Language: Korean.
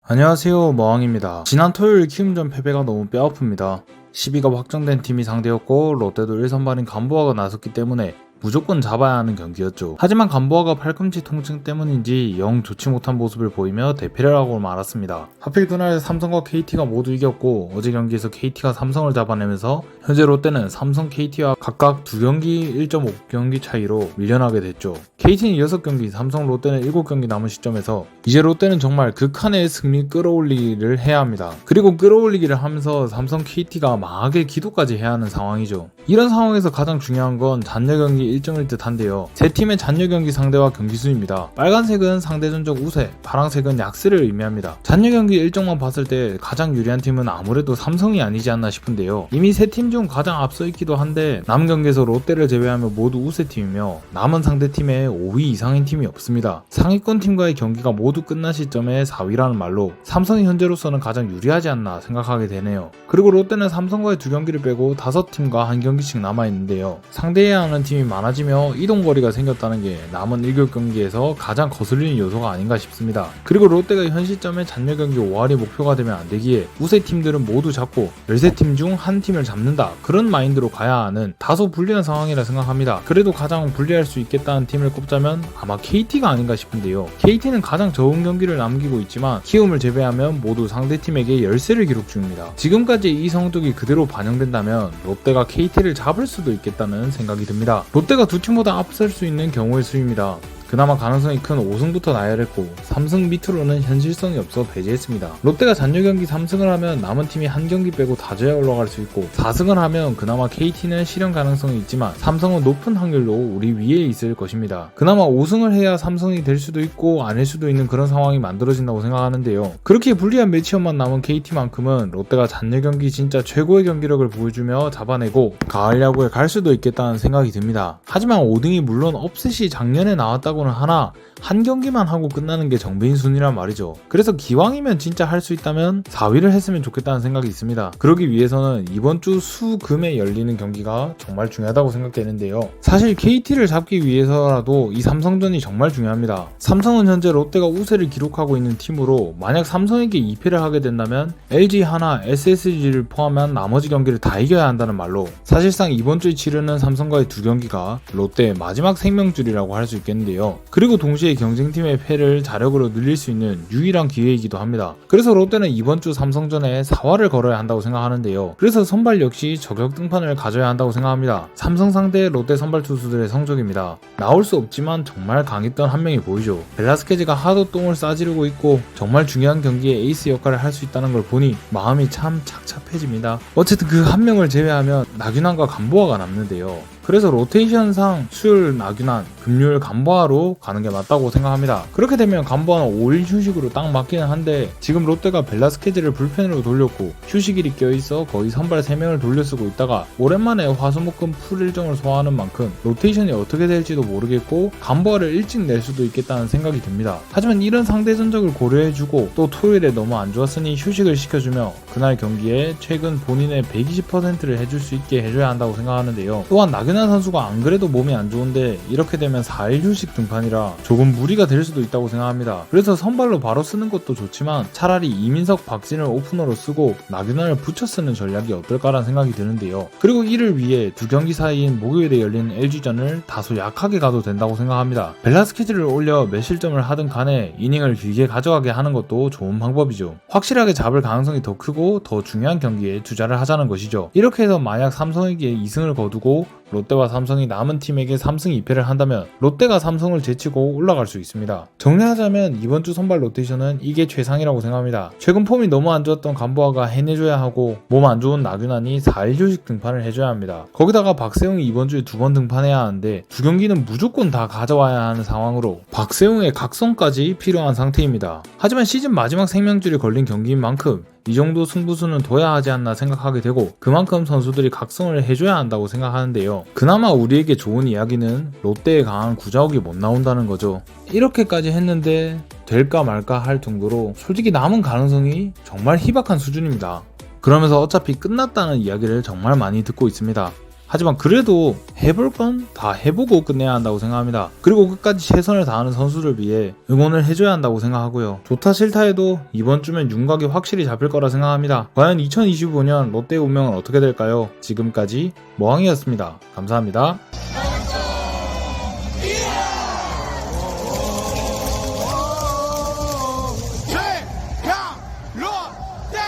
안녕하세요, 머왕입니다. 지난 토요일 키움전 패배가 너무 뼈아픕니다. 12가 확정된 팀이 상대였고 롯데도 1선발인 감부아가 나섰기 때문에 무조건 잡아야 하는 경기였죠. 하지만 감부아가 팔꿈치 통증 때문인지 영 좋지 못한 모습을 보이며 대패를 하고 말았습니다. 하필 그날 삼성과 KT가 모두 이겼고 어제 경기에서 KT가 삼성을 잡아내면서 현재 롯데는 삼성, KT와 각각 2경기 1.5경기 차이로 밀려나게 됐죠. KT는 6경기, 삼성, 롯데는 7경기 남은 시점에서 이제 롯데는 정말 극한의 승리 끌어올리기를 해야 합니다. 그리고 끌어올리기를 하면서 삼성, KT가 망하게 기도까지 해야 하는 상황이죠. 이런 상황에서 가장 중요한 건 잔여 경기 일정일 듯 한데요. 세 팀의 잔여 경기 상대와 경기 수입니다. 빨간색은 상대전적 우세, 파란색은 약세를 의미합니다. 잔여 경기 일정만 봤을 때 가장 유리한 팀은 아무래도 삼성이 아니지 않나 싶은데요. 이미 세 팀 중 가장 앞서 있기도 한데 남은 경기에서 롯데를 제외하면 모두 우세팀이며 남은 상대팀에 5위 이상인 팀이 없습니다. 상위권 팀과의 경기가 모두 끝난 시점에 4위라는 말로 삼성이 현재로서는 가장 유리하지 않나 생각하게 되네요. 그리고 롯데는 삼성과의 2경기를 빼고 5팀과 1경기씩 남아있는데요. 상대해야 하는 팀이 많아지며 이동거리가 생겼다는 게 남은 1경기에서 가장 거슬리는 요소가 아닌가 싶습니다. 그리고 롯데가 현 시점에 잔여 경기 5할이 목표가 되면 안 되기에 우세팀들은 모두 잡고 13팀 중 한 팀을 잡는다, 그런 마인드로 가야 하는 다소 불리한 상황이라 생각합니다. 그래도 가장 불리할 수 있겠다는 팀을 꼽자면 아마 KT가 아닌가 싶은데요. KT는 가장 적은 경기를 남기고 있지만 키움을 제외하면 모두 상대팀에게 열세를 기록 중입니다. 지금까지 이 성적이 그대로 반영된다면 롯데가 KT를 잡을 수도 있겠다는 생각이 듭니다. 롯데가 두 팀보다 앞설 수 있는 경우의 수입니다. 그나마 가능성이 큰 5승부터 나열했고 3승 밑으로는 현실성이 없어 배제했습니다. 롯데가 잔여 경기 3승을 하면 남은 팀이 한 경기 빼고 다져야 올라갈 수 있고 4승을 하면 그나마 KT는 실현 가능성이 있지만 삼성은 높은 확률로 우리 위에 있을 것입니다. 그나마 5승을 해야 삼성이 될 수도 있고 아닐 수도 있는 그런 상황이 만들어진다고 생각하는데요. 그렇게 불리한 매치업만 남은 KT만큼은 롯데가 잔여 경기 진짜 최고의 경기력을 보여주며 잡아내고 가을 야구에 갈 수도 있겠다는 생각이 듭니다. 하지만 5등이 물론 업셋이 작년에 나왔다고 하나 한 경기만 하고 끝나는 게 정배인 순위란 말이죠. 그래서 기왕이면 진짜 할 수 있다면 4위를 했으면 좋겠다는 생각이 있습니다. 그러기 위해서는 이번 주 수금에 열리는 경기가 정말 중요하다고 생각되는데요. 사실 KT를 잡기 위해서라도 이 삼성전이 정말 중요합니다. 삼성은 현재 롯데가 우세를 기록하고 있는 팀으로 만약 삼성에게 2패를 하게 된다면 LG, 하나, SSG를 포함한 나머지 경기를 다 이겨야 한다는 말로 사실상 이번 주에 치르는 삼성과의 2경기가 롯데의 마지막 생명줄이라고 할 수 있겠는데요. 그리고 동시에 경쟁팀의 패를 자력으로 늘릴 수 있는 유일한 기회이기도 합니다. 그래서 롯데는 이번 주 삼성전에 4화를 걸어야 한다고 생각하는데요. 그래서 선발 역시 저격 등판을 가져야 한다고 생각합니다. 삼성 상대 롯데 선발 투수들의 성적입니다. 나올 수 없지만 정말 강했던 한 명이 보이죠. 벨라스케즈가 하도 똥을 싸지르고 있고 정말 중요한 경기에 에이스 역할을 할 수 있다는 걸 보니 마음이 참 착잡해집니다. 어쨌든 그 한 명을 제외하면 나균환과 감보아가 남는데요. 그래서 로테이션상 수요일 나균환, 금요일 감보아로 가는 게 맞다고 생각합니다. 그렇게 되면 감보아는 5일 휴식으로 딱 맞기는 한데 지금 롯데가 벨라스케즈를 불펜으로 돌렸고 휴식일이 껴있어 거의 선발 3명을 돌려쓰고 있다가 오랜만에 화수목금 풀 일정을 소화하는 만큼 로테이션이 어떻게 될지도 모르겠고 감보아를 일찍 낼 수도 있겠다는 생각이 듭니다. 하지만 이런 상대 전적을 고려해주고 또 토요일에 너무 안 좋았으니 휴식을 시켜주며 그날 경기에 최근 본인의 120%를 해줄 수 있게 해줘야 한다고 생각하는데요. 또한 나균환 선수가 안 그래도 몸이 안 좋은데 이렇게 되면 4일 휴식 등판이라 조금 무리가 될 수도 있다고 생각합니다. 그래서 선발로 바로 쓰는 것도 좋지만 차라리 이민석, 박진을 오프너로 쓰고 나균환을 붙여 쓰는 전략이 어떨까라는 생각이 드는데요. 그리고 이를 위해 2경기 사이인 목요일에 열리는 LG전을 다소 약하게 가도 된다고 생각합니다. 벨라스케즈를 올려 몇 실점을 하든 간에 이닝을 길게 가져가게 하는 것도 좋은 방법이죠. 확실하게 잡을 가능성이 더 크고 더 중요한 경기에 투자를 하자는 것이죠. 이렇게 해서 만약 삼성에게 2승을 거두고 롯데와 삼성이 남은 팀에게 3승 2패를 한다면 롯데가 삼성을 제치고 올라갈 수 있습니다. 정리하자면 이번 주 선발 로테이션은 이게 최상이라고 생각합니다. 최근 폼이 너무 안 좋았던 감보아가 해내줘야 하고 몸 안 좋은 나균환이 4일 휴식 등판을 해줘야 합니다. 거기다가 박세웅이 이번 주에 2번 등판해야 하는데 2경기는 무조건 다 가져와야 하는 상황으로 박세웅의 각성까지 필요한 상태입니다. 하지만 시즌 마지막 생명줄이 걸린 경기인 만큼 이 정도 승부수는 둬야 하지 않나 생각하게 되고 그만큼 선수들이 각성을 해줘야 한다고 생각하는데요. 그나마 우리에게 좋은 이야기는 롯데에 강한 구자욱이 못 나온다는 거죠. 이렇게까지 했는데 될까 말까 할 정도로 솔직히 남은 가능성이 정말 희박한 수준입니다. 그러면서 어차피 끝났다는 이야기를 정말 많이 듣고 있습니다. 하지만 그래도 해볼 건 다 해보고 끝내야 한다고 생각합니다. 그리고 끝까지 최선을 다하는 선수를 위해 응원을 해줘야 한다고 생각하고요. 좋다 싫다 해도 이번 주면 윤곽이 확실히 잡힐 거라 생각합니다. 과연 2025년 롯데의 운명은 어떻게 될까요? 지금까지 모항이었습니다. 감사합니다. 최강 롯데